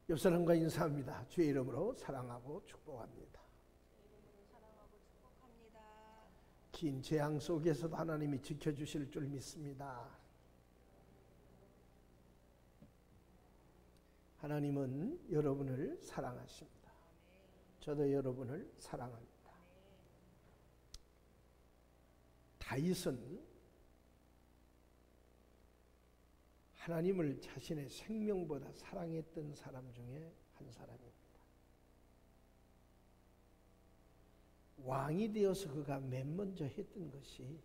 옆 사람과 인사합니다. 주의 이름으로 사랑하고 축복합니다. 긴 재앙 속에서도 하나님이 지켜주실 줄 믿습니다. 하나님은 여러분을 사랑하십니다. 저도 여러분을 사랑합니다. 다윗은 하나님을 자신의 생명보다 사랑했던 사람 중에 한 사람입니다. 왕이 되어서 그가 맨 먼저 했던 것이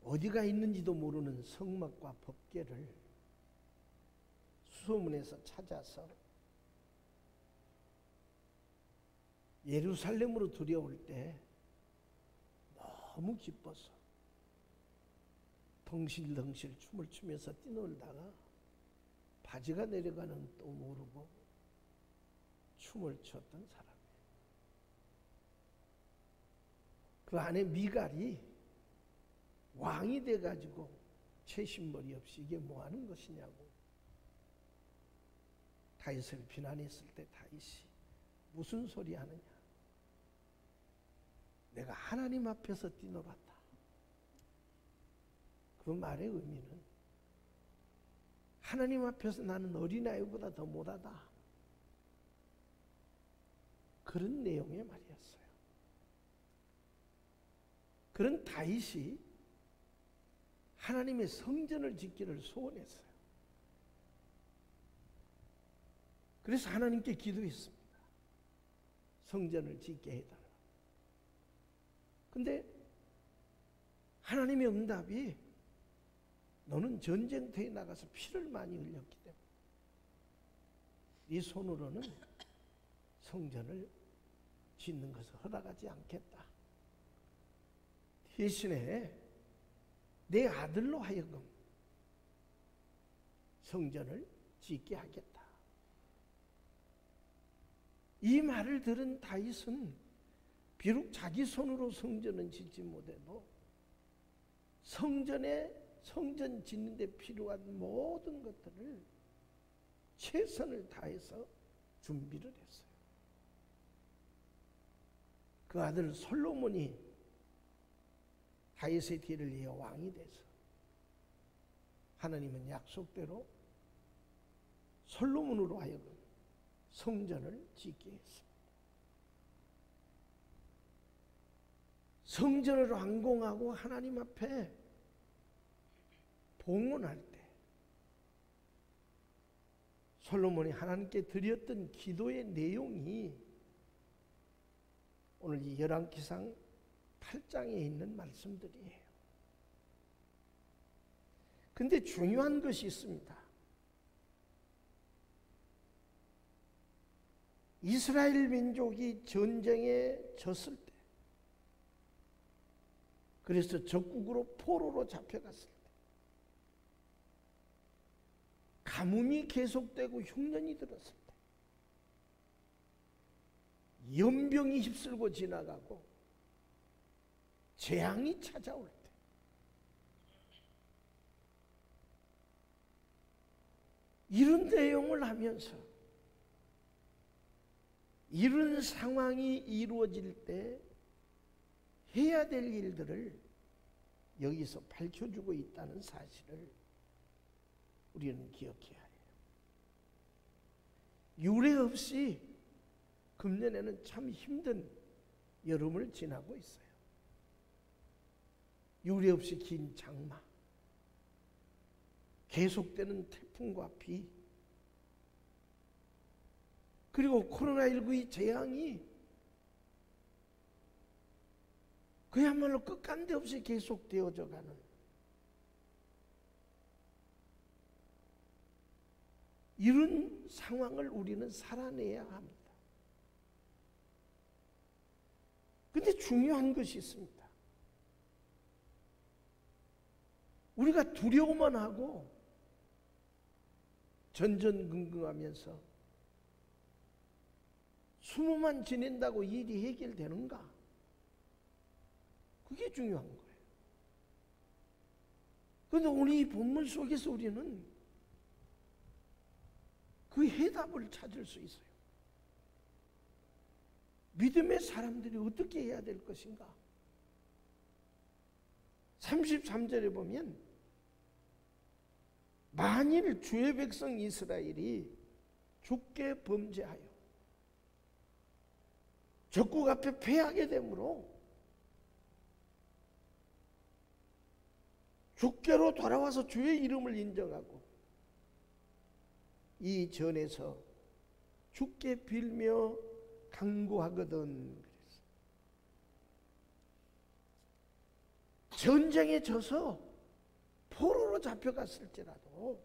어디가 있는지도 모르는 성막과 법궤를 수소문에서 찾아서 예루살렘으로 들여올 때 너무 기뻐서 덩실덩실 춤을 추면서 뛰놀다가 바지가 내려가는 또 모르고 춤을 췄던 사람이에요. 그 안에 미갈이 왕이 돼가지고 채신머리 없이 이게 뭐 하는 것이냐고 다윗을 비난했을 때 다윗이 무슨 소리 하느냐, 내가 하나님 앞에서 뛰놀았다. 그 말의 의미는 하나님 앞에서 나는 어린아이보다 더 못하다, 그런 내용의 말이었어요. 그런 다윗이 하나님의 성전을 짓기를 소원했어요. 그래서 하나님께 기도했습니다. 성전을 짓게 해달라. 근데 하나님의 응답이 너는 전쟁터에 나가서 피를 많이 흘렸기 때문에 네 손으로는 성전을 짓는 것을 허락하지 않겠다. 대신에 내 아들로 하여금 성전을 짓게 하겠다. 이 말을 들은 다윗은 비록 자기 손으로 성전은 짓지 못해도 성전 짓는 데 필요한 모든 것들을 최선을 다해서 준비를 했어요. 그 아들 솔로몬이 다윗의 뒤를 이어 왕이 돼서 하나님은 약속대로 솔로몬으로 하여금 성전을 짓게 했습니다. 성전을 완공하고 하나님 앞에 봉헌할 때 솔로몬이 하나님께 드렸던 기도의 내용이 오늘 이 열왕기상 8장에 있는 말씀들이에요. 근데 중요한 것이 있습니다. 이스라엘 민족이 전쟁에 졌을 때, 그래서 적국으로 포로로 잡혀갔을 때, 가뭄이 계속되고 흉년이 들었을 때, 연병이 휩쓸고 지나가고 재앙이 찾아올 때, 이런 내용을 하면서 이런 상황이 이루어질 때 해야 될 일들을 여기서 밝혀주고 있다는 사실을 우리는 기억해야 해요. 유례 없이 금년에는 참 힘든 여름을 지나고 있어요. 유례 없이 긴 장마, 계속되는 태풍과 비, 그리고 코로나19의 재앙이 그야말로 끝간데 없이 계속되어져 가는, 이런 상황을 우리는 살아내야 합니다. 그런데 중요한 것이 있습니다. 우리가 두려워만 하고 전전긍긍하면서 숨어만 지낸다고 일이 해결되는가? 그게 중요한 거예요. 그런데 오늘 이 본문 속에서 우리는 그 해답을 찾을 수 있어요. 믿음의 사람들이 어떻게 해야 될 것인가? 33절에 보면 만일 주의 백성 이스라엘이 주께 범죄하여 적국 앞에 패하게 되므로 주께로 돌아와서 주의 이름을 인정하고 이 전에서 주께 빌며 간구하거든. 전쟁에 져서 포로로 잡혀갔을지라도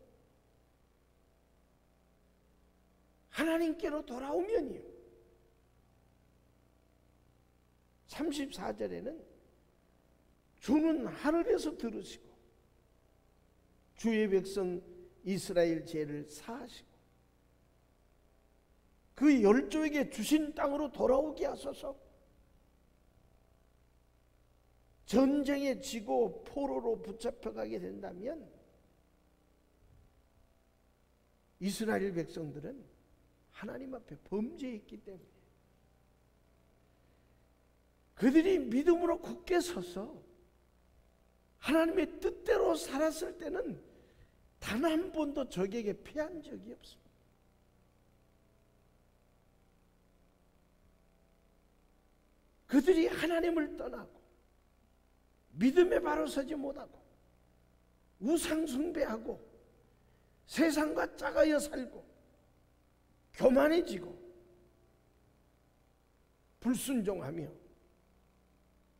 하나님께로 돌아오면요, 34절에는 주는 하늘에서 들으시고 주의 백성 이스라엘 죄를 사하시고 그 열조에게 주신 땅으로 돌아오게 하소서. 전쟁에 지고 포로로 붙잡혀가게 된다면 이스라엘 백성들은 하나님 앞에 범죄했기 때문에 그들이 믿음으로 굳게 서서 하나님의 뜻대로 살았을 때는 단 한 번도 적에게 패한 적이 없습니다. 그들이 하나님을 떠나고 믿음에 바로 서지 못하고 우상 숭배하고 세상과 짝하여 살고 교만해지고 불순종하며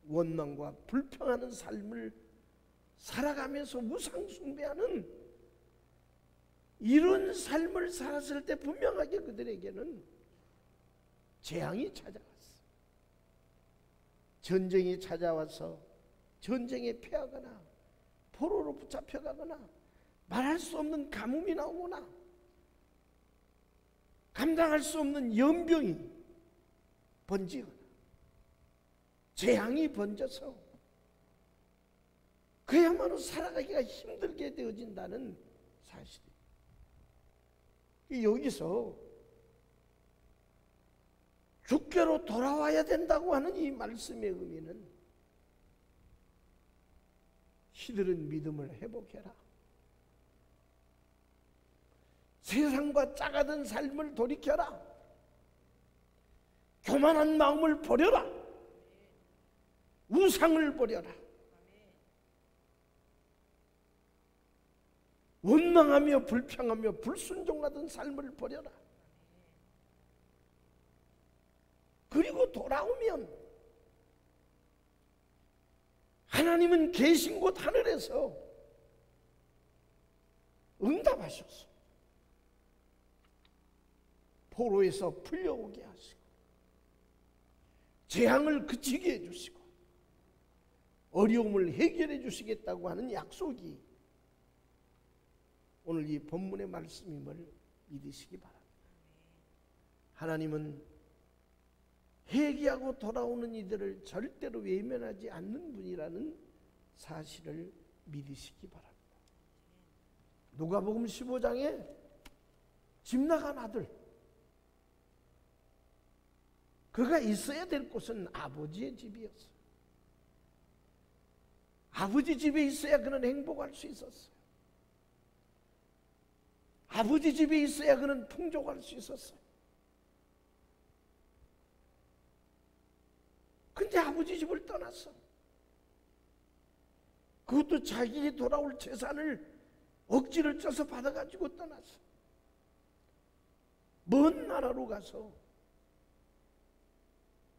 원망과 불평하는 삶을 살아가면서 우상 숭배하는 이런 삶을 살았을 때 분명하게 그들에게는 재앙이 찾아왔어. 전쟁이 찾아와서 전쟁에 패하거나 포로로 붙잡혀가거나 말할 수 없는 가뭄이 나오거나 감당할 수 없는 연병이 번지거나 재앙이 번져서 그야말로 살아가기가 힘들게 되어진다는 사실이에요. 여기서 주께로 돌아와야 된다고 하는 이 말씀의 의미는 시들은 믿음을 회복해라. 세상과 짝하던 삶을 돌이켜라. 교만한 마음을 버려라. 우상을 버려라. 원망하며 불평하며 불순종하던 삶을 버려라. 그리고 돌아오면 하나님은 계신 곳 하늘에서 응답하셨어. 포로에서 풀려오게 하시고 재앙을 그치게 해주시고 어려움을 해결해 주시겠다고 하는 약속이 오늘 이 본문의 말씀임을 믿으시기 바랍니다. 하나님은 회개하고 돌아오는 이들을 절대로 외면하지 않는 분이라는 사실을 믿으시기 바랍니다. 누가복음 15장에 집 나간 아들, 그가 있어야 될 곳은 아버지의 집이었어요. 아버지 집에 있어야 그는 행복할 수 있었어요. 아버지 집에 있어야 그는 풍족할 수 있었어요. 근데 아버지 집을 떠났어. 그것도 자기에게 돌아올 재산을 억지를 쪄서 받아가지고 떠났어. 먼 나라로 가서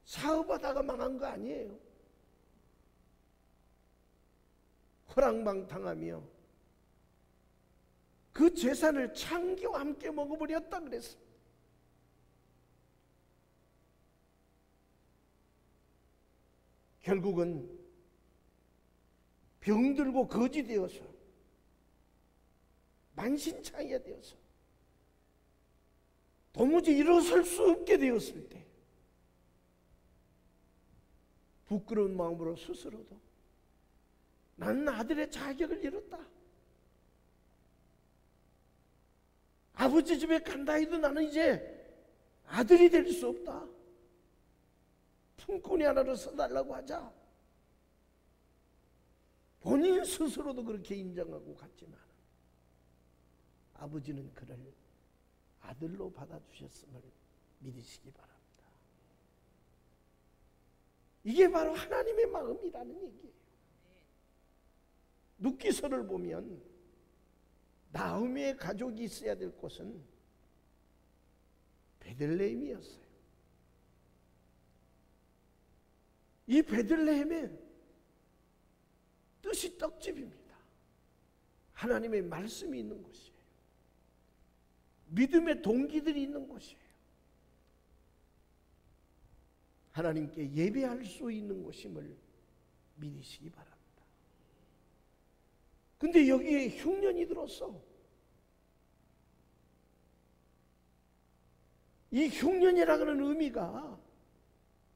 사업하다가 망한 거 아니에요. 허랑방탕하며 그 재산을 창기와 함께 먹어버렸다 그랬어. 결국은 병들고 거지 되어서 만신창이가 되어서 도무지 일어설 수 없게 되었을 때 부끄러운 마음으로 스스로도 나는 아들의 자격을 잃었다. 아버지 집에 간다 해도 나는 이제 아들이 될 수 없다. 품꾼이 하나로 써달라고 하자. 본인 스스로도 그렇게 인정하고 갔지만 아버지는 그를 아들로 받아주셨음을 믿으시기 바랍니다. 이게 바로 하나님의 마음이라는 얘기예요. 룻기서를 보면 나오미의 가족이 있어야 될 곳은 베들레헴이었어요. 이 베들레헴의 뜻이 떡집입니다. 하나님의 말씀이 있는 곳이에요. 믿음의 동기들이 있는 곳이에요. 하나님께 예배할 수 있는 곳임을 믿으시기 바랍니다. 근데 여기에 흉년이 들었어. 이 흉년이라고 하는 의미가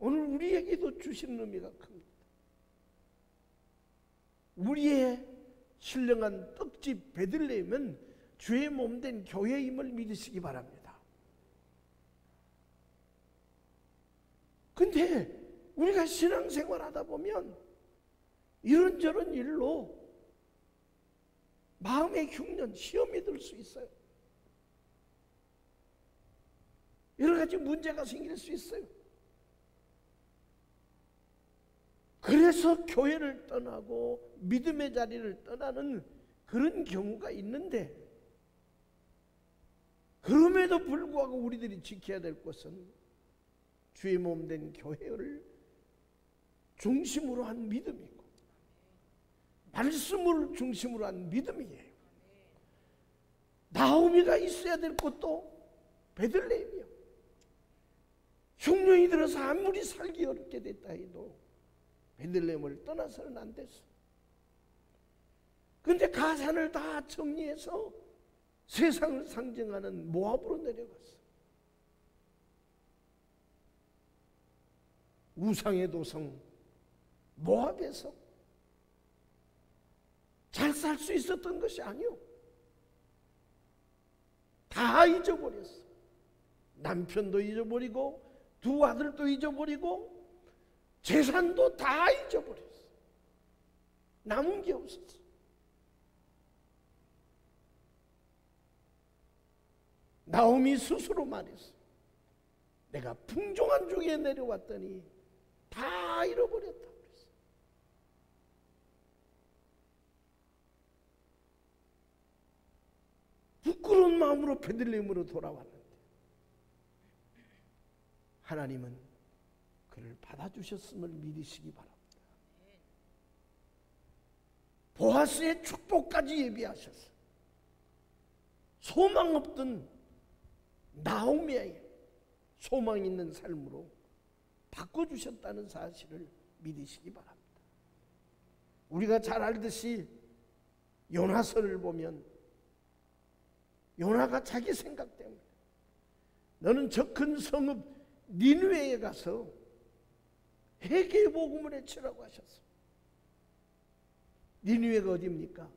오늘 우리에게도 주시는 의미가 큽니다. 우리의 신령한 떡집 베들레헴은 주의 몸된 교회임을 믿으시기 바랍니다. 근데 우리가 신앙생활 하다 보면 이런저런 일로 마음의 흉년, 시험이 들 수 있어요. 여러 가지 문제가 생길 수 있어요. 그래서 교회를 떠나고 믿음의 자리를 떠나는 그런 경우가 있는데, 그럼에도 불구하고 우리들이 지켜야 될 것은 주의 몸된 교회를 중심으로 한 믿음이고 말씀을 중심으로 한 믿음이에요. 나오미가 있어야 될 곳도 베들레헴이요. 흉년이 들어서 아무리 살기 어렵게 됐다 해도 베들레헴을 떠나서는 안 됐어. 근데 가산을 다 정리해서 세상을 상징하는 모압으로 내려갔어. 우상의 도성 모압에서 잘 살 수 있었던 것이 아니오. 다 잊어버렸어. 남편도 잊어버리고 두 아들도 잊어버리고 재산도 다 잊어버렸어. 남은 게 없었어. 나오미 스스로 말했어. 내가 풍족한 중에 내려왔더니 다 잃어버렸다 그랬어. 부끄러운 마음으로 베들레헴으로 돌아왔는데 하나님은 그를 받아주셨음을 믿으시기 바랍니다. 보아스의 축복까지 예비하셨어. 소망 없던 나오미의 소망 있는 삶으로 바꿔주셨다는 사실을 믿으시기 바랍니다. 우리가 잘 알듯이 요나서를 보면 요나가 자기 생각 때문에 너는 저 큰 성읍 니느웨에 가서 회개의 복음을 외치라고 하셨어. 니느웨가 어디입니까?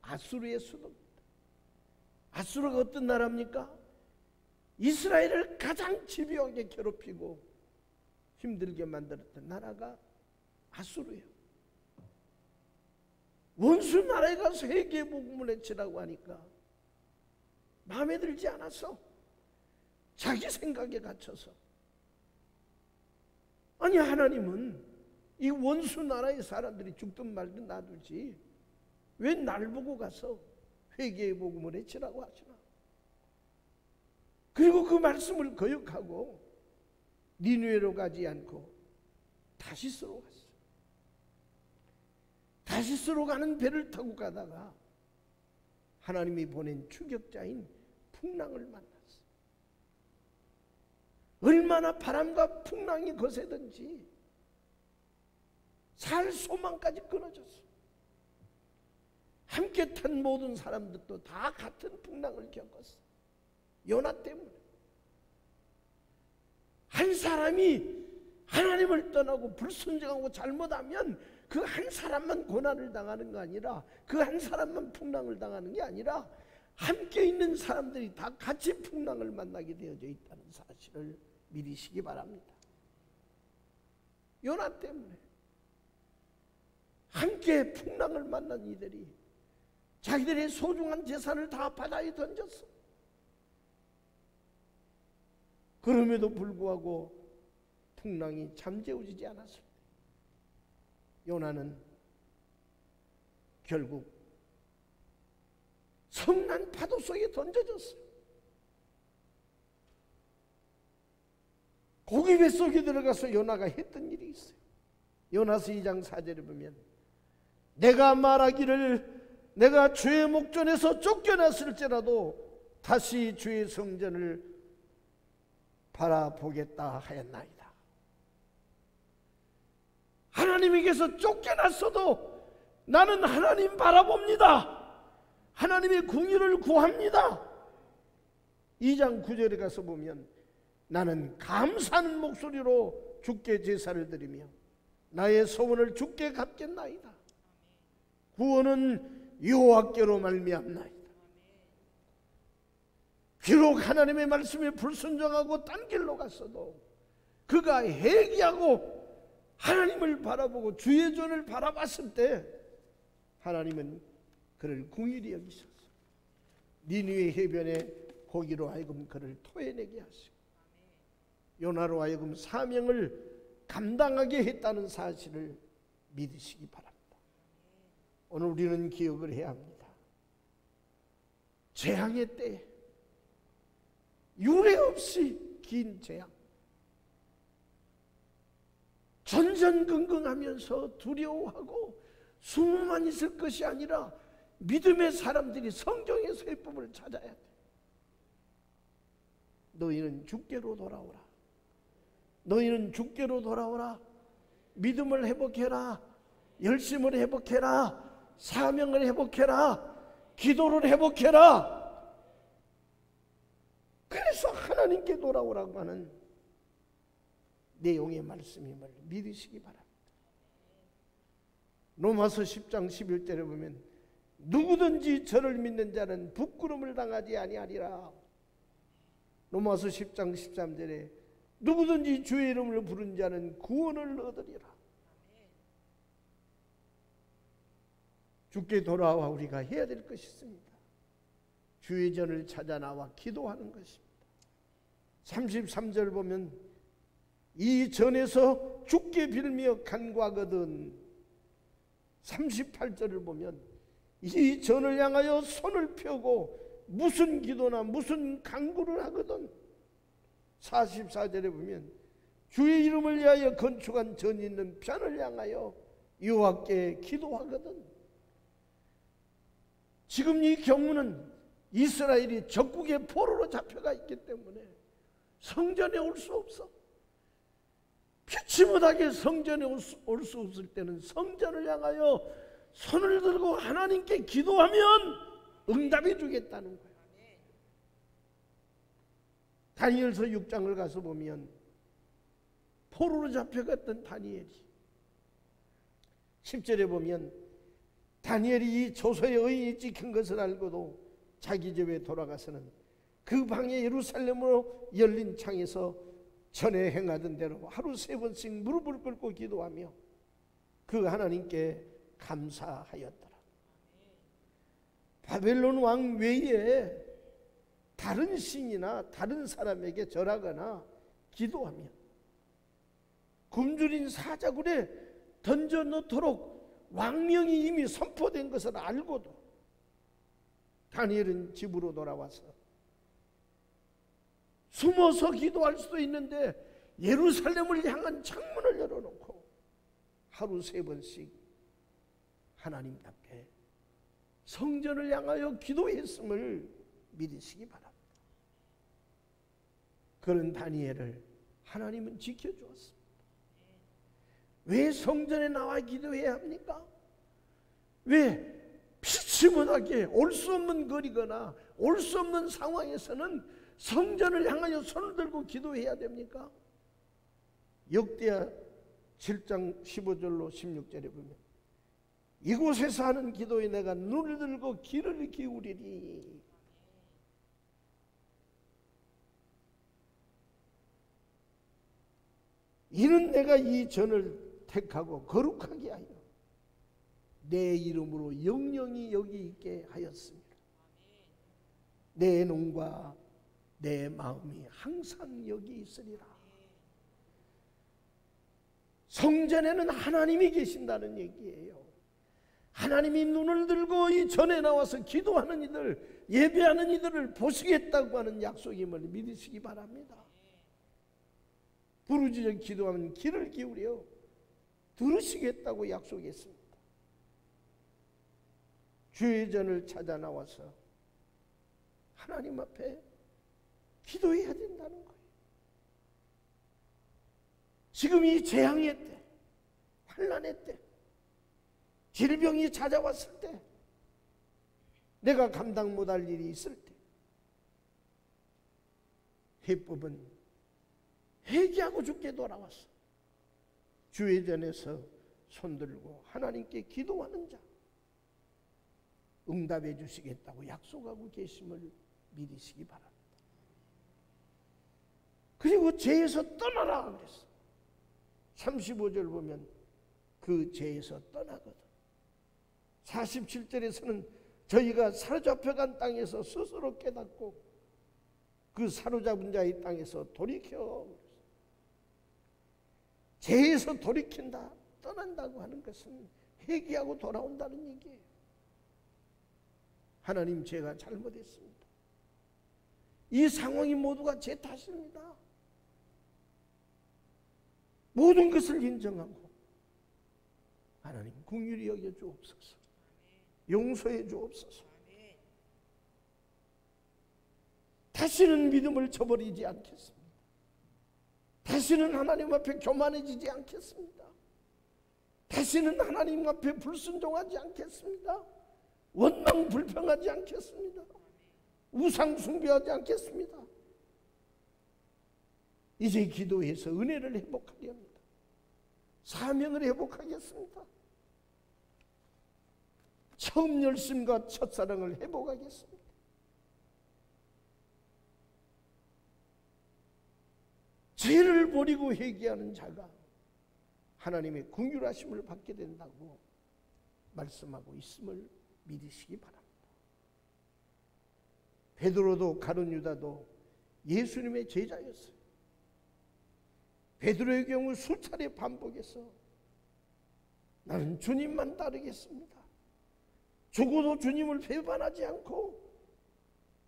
아수르의 수도입니다. 아수르가 어떤 나라입니까? 이스라엘을 가장 집요하게 괴롭히고 힘들게 만들었던 나라가 아수르예요. 원수 나라에 가서 회개의 복음을 외치라고 하니까 마음에 들지 않았어. 자기 생각에 갇혀서. 아니, 하나님은 이 원수 나라의 사람들이 죽든 말든 놔두지 왜 날 보고 가서 회개의 복음을 외치라고 하시나. 그리고 그 말씀을 거역하고 니느웨로 가지 않고 다시스로 갔어. 다시스로 가는 배를 타고 가다가 하나님이 보낸 추격자인 풍랑을 만났어. 얼마나 바람과 풍랑이 거세든지 살 소망까지 끊어졌어. 함께 탄 모든 사람들도 다 같은 풍랑을 겪었어. 요나 때문에. 한 사람이 하나님을 떠나고 불순종하고 잘못하면 그 한 사람만 고난을 당하는 거 아니라, 그 한 사람만 풍랑을 당하는 게 아니라 함께 있는 사람들이 다 같이 풍랑을 만나게 되어져 있다는 사실을 믿으시기 바랍니다. 요나 때문에 함께 풍랑을 만난 이들이 자기들의 소중한 재산을 다 바다에 던졌어. 그럼에도 불구하고 풍랑이 잠재워지지 않았을 때 요나는 결국 성난 파도 속에 던져졌어요. 고기 뱃속에 들어가서 요나가 했던 일이 있어요. 요나서 2장 4절에 보면 내가 말하기를 내가 주의 목전에서 쫓겨났을지라도 다시 주의 성전을 바라보겠다 하였나이다. 하나님에게서 쫓겨났어도 나는 하나님 바라봅니다. 하나님의 궁유를 구합니다. 2장 9절에 가서 보면 나는 감사하는 목소리로 주께 제사를 드리며 나의 소원을 주께 갚겠나이다. 구원은 여호와께로 말미암나이다. 비록 하나님의 말씀에 불순종하고 딴 길로 갔어도 그가 회개하고 하나님을 바라보고 주의 존을 바라봤을 때 하나님은 그를 긍휼히 여기셔서 니느웨 해변에 고기로 하여금 그를 토해내게 하시고 요나로 하여금 사명을 감당하게 했다는 사실을 믿으시기 바랍니다. 오늘 우리는 기억을 해야 합니다. 재앙의 때에 유례 없이 긴 재앙, 전전긍긍하면서 두려워하고 숨만 있을 것이 아니라 믿음의 사람들이 성경의 쇠법을 찾아야 돼. 너희는 주께로 돌아오라. 너희는 주께로 돌아오라. 믿음을 회복해라. 열심을 회복해라. 사명을 회복해라. 기도를 회복해라. 그래서 하나님께 돌아오라고 하는 내용의 말씀임을 믿으시기 바랍니다. 로마서 10장 11절에 보면 누구든지 저를 믿는 자는 부끄러움을 당하지 아니하리라. 로마서 10장 13절에 누구든지 주의 이름을 부른 자는 구원을 얻으리라. 주께 돌아와 우리가 해야 될 것이 있습니다. 주의 전을 찾아 나와 기도하는 것입니다. 33절 보면 이 전에서 주께 빌며 간구하거든. 38절을 보면 이 전을 향하여 손을 펴고 무슨 기도나 무슨 간구를 하거든. 44절에 보면 주의 이름을 위하여 건축한 전 있는 편을 향하여 여호와께 기도하거든. 지금 이 경우는 이스라엘이 적국의 포로로 잡혀가 있기 때문에 성전에 올 수 없어. 피치 못하게 성전에 올 수 없을 때는 성전을 향하여 손을 들고 하나님께 기도하면 응답해 주겠다는 거예요. 다니엘서 6장을 가서 보면 포로로 잡혀갔던 다니엘이 10절에 보면 다니엘이 이 조서의 의인이 찍힌 것을 알고도 자기 집에 돌아가서는 그 방에 예루살렘으로 열린 창에서 전에 행하던 대로 하루 3번씩 무릎을 꿇고 기도하며 그 하나님께 감사하였더라. 바벨론 왕 외에 다른 신이나 다른 사람에게 절하거나 기도하면 굶주린 사자굴에 던져 넣도록 왕명이 이미 선포된 것을 알고도 다니엘은 집으로 돌아와서 숨어서 기도할 수도 있는데 예루살렘을 향한 창문을 열어놓고 하루 3번씩 하나님 앞에 성전을 향하여 기도했음을 믿으시기 바랍니다. 그런 다니엘을 하나님은 지켜주었습니다. 왜 성전에 나와 기도해야 합니까? 왜 피치 못하게 올 수 없는 거리거나 올 수 없는 상황에서는 성전을 향하여 손을 들고 기도해야 됩니까? 역대하 7장 15절로 16절에 보면 이곳에서 하는 기도에 내가 눈을 들고 귀를 기울이니 이는 내가 이 전을 택하고 거룩하게 하여 내 이름으로 영영이 여기 있게 하였습니다. 내 눈과 내 마음이 항상 여기 있으리라. 성전에는 하나님이 계신다는 얘기예요. 하나님이 눈을 들고 이 전에 나와서 기도하는 이들, 예배하는 이들을 보시겠다고 하는 약속임을 믿으시기 바랍니다. 부르짖어 기도하면 귀를 기울여 들으시겠다고 약속했습니다. 주의 전을 찾아 나와서 하나님 앞에 기도해야 된다는 거예요. 지금 이 재앙의 때, 환난의 때, 질병이 찾아왔을 때, 내가 감당 못할 일이 있을 때, 해법은 회개하고 죽게 돌아왔어. 주의 전에서 손들고 하나님께 기도하는 자, 응답해 주시겠다고 약속하고 계심을 믿으시기 바랍니다. 그리고 죄에서 떠나라 그랬어. 35절 보면 그 죄에서 떠나거든. 47절에서는 저희가 사로잡혀간 땅에서 스스로 깨닫고 그 사로잡은 자의 땅에서 돌이켜. 죄에서 돌이킨다, 떠난다고 하는 것은 회개하고 돌아온다는 얘기예요. 하나님, 제가 잘못했습니다. 이 상황이 모두가 제 탓입니다. 모든 것을 인정하고 하나님 긍휼히 여겨 주옵소서. 용서해 주옵소서. 다시는 믿음을 저버리지 않겠습니다. 다시는 하나님 앞에 교만해지지 않겠습니다. 다시는 하나님 앞에 불순종하지 않겠습니다. 원망 불평하지 않겠습니다. 우상 숭배하지 않겠습니다. 이제 기도해서 은혜를 회복하려 합니다. 사명을 회복하겠습니다. 처음 열심과 첫사랑을 회복하겠습니다. 죄를 버리고 회개하는 자가 하나님의 긍휼하심을 받게 된다고 말씀하고 있음을 믿으시기 바랍니다. 베드로도 가룟 유다도 예수님의 제자였어요. 베드로의 경우 수차례 반복해서 나는 주님만 따르겠습니다. 죽어도 주님을 배반하지 않고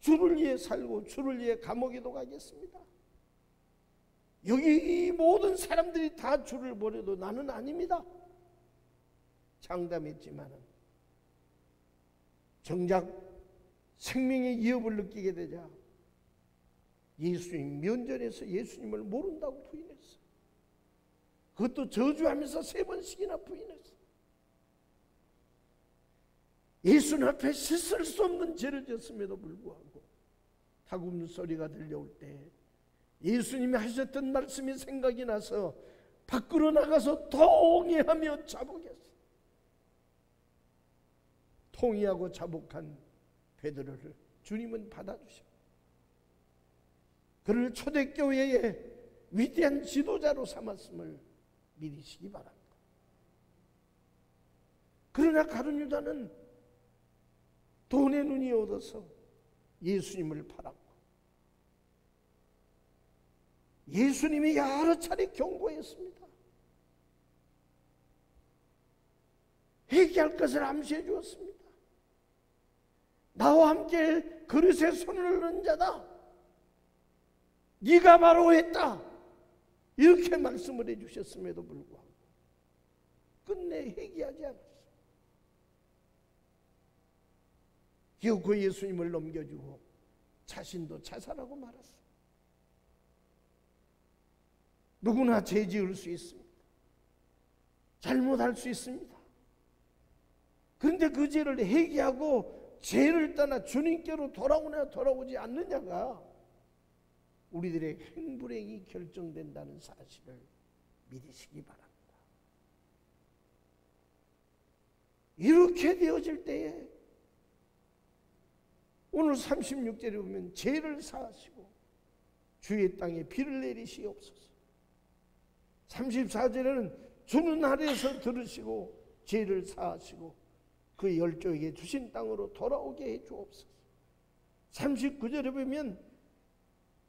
주를 위해 살고 주를 위해 감옥에도 가겠습니다. 여기 이 모든 사람들이 다 주를 버려도 나는 아닙니다. 장담했지만 정작 생명의 위협을 느끼게 되자 예수님 면전에서 예수님을 모른다고 부인했어요. 그것도 저주하면서 3번씩이나 부인했어요. 예수님 앞에 씻을 수 없는 죄를 졌음에도 불구하고 타국 소리가 들려올 때 예수님이 하셨던 말씀이 생각이 나서 밖으로 나가서 통회하며 자복했어요. 통회하고 자복한 베드로를 주님은 받아주십니다. 그를 초대교회의 위대한 지도자로 삼았음을 믿으시기 바랍니다. 그러나 가룟 유다는 돈의 눈이 얻어서 예수님을 팔았고 예수님이 여러 차례 경고했습니다. 회개할 것을 암시해 주었습니다. 나와 함께 그릇에 손을 넣은 자다. 네가 바로 했다. 이렇게 말씀을 해주셨음에도 불구하고 끝내 회개하지 않았어요. 결코 예수님을 넘겨주고 자신도 자살하고 말았어요. 누구나 죄 지을 수 있습니다. 잘못할 수 있습니다. 그런데 그 죄를 회개하고 죄를 떠나 주님께로 돌아오냐 돌아오지 않느냐가 우리들의 행불행이 결정된다는 사실을 믿으시기 바랍니다. 이렇게 되어질 때에 오늘 36절에 보면 죄를 사하시고 주의 땅에 비를 내리시옵소서. 34절에는 주는 하늘에서 들으시고 죄를 사하시고 그 열조에게 주신 땅으로 돌아오게 해 주옵소서. 39절에 보면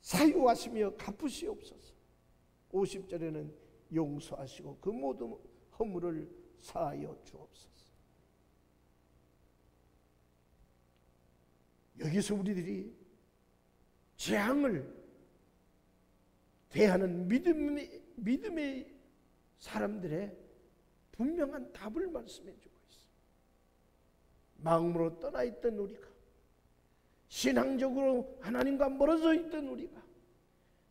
사유하시며 갚으시옵소서. 50절에는 용서하시고 그 모든 허물을 사하여 주옵소서. 여기서 우리들이 재앙을 대하는 믿음의 사람들의 분명한 답을 말씀해 주고 있습니다. 마음으로 떠나 있던 우리가, 신앙적으로 하나님과 멀어져 있던 우리가,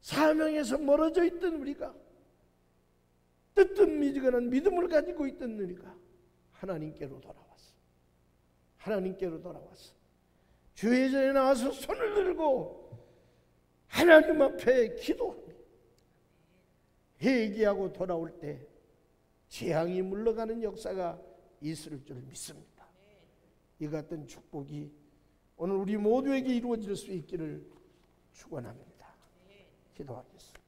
사명에서 멀어져 있던 우리가, 뜨뜻미지근한 믿음을 가지고 있던 우리가 하나님께로 돌아왔어. 하나님께로 돌아왔어. 주의 전에 나와서 손을 들고 하나님 앞에 기도합니다. 회개하고 돌아올 때 재앙이 물러가는 역사가 있을 줄 믿습니다. 이 같은 축복이 오늘 우리 모두에게 이루어질 수 있기를 축원합니다. 기도하겠습니다.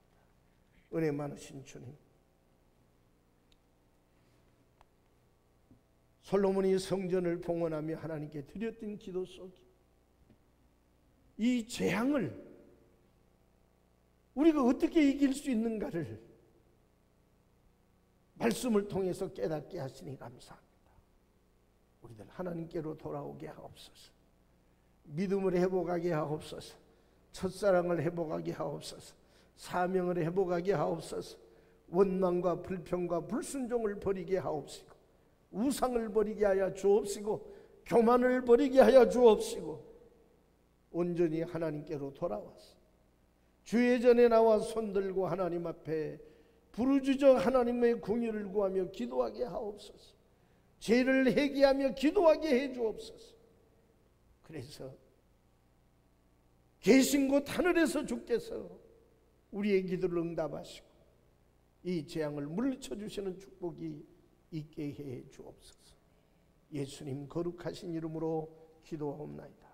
은혜 많으신 주님, 솔로몬이 성전을 봉헌하며 하나님께 드렸던 기도 속에 이 재앙을 우리가 어떻게 이길 수 있는가를 말씀을 통해서 깨닫게 하시니 감사합니다. 우리들 하나님께로 돌아오게 하옵소서. 믿음을 회복하게 하옵소서. 첫사랑을 회복하게 하옵소서. 사명을 회복하게 하옵소서. 원망과 불평과 불순종을 버리게 하옵시고, 우상을 버리게 하여 주옵시고, 교만을 버리게 하여 주옵시고, 온전히 하나님께로 돌아와서 주의 전에 나와 손들고 하나님 앞에 부르짖어 하나님의 긍휼을 구하며 기도하게 하옵소서. 죄를 회개하며 기도하게 해 주옵소서. 그래서 계신 곳 하늘에서 주께서 우리의 기도를 응답하시고 이 재앙을 물리쳐 주시는 축복이 있게 해 주옵소서. 예수님 거룩하신 이름으로 기도하옵나이다.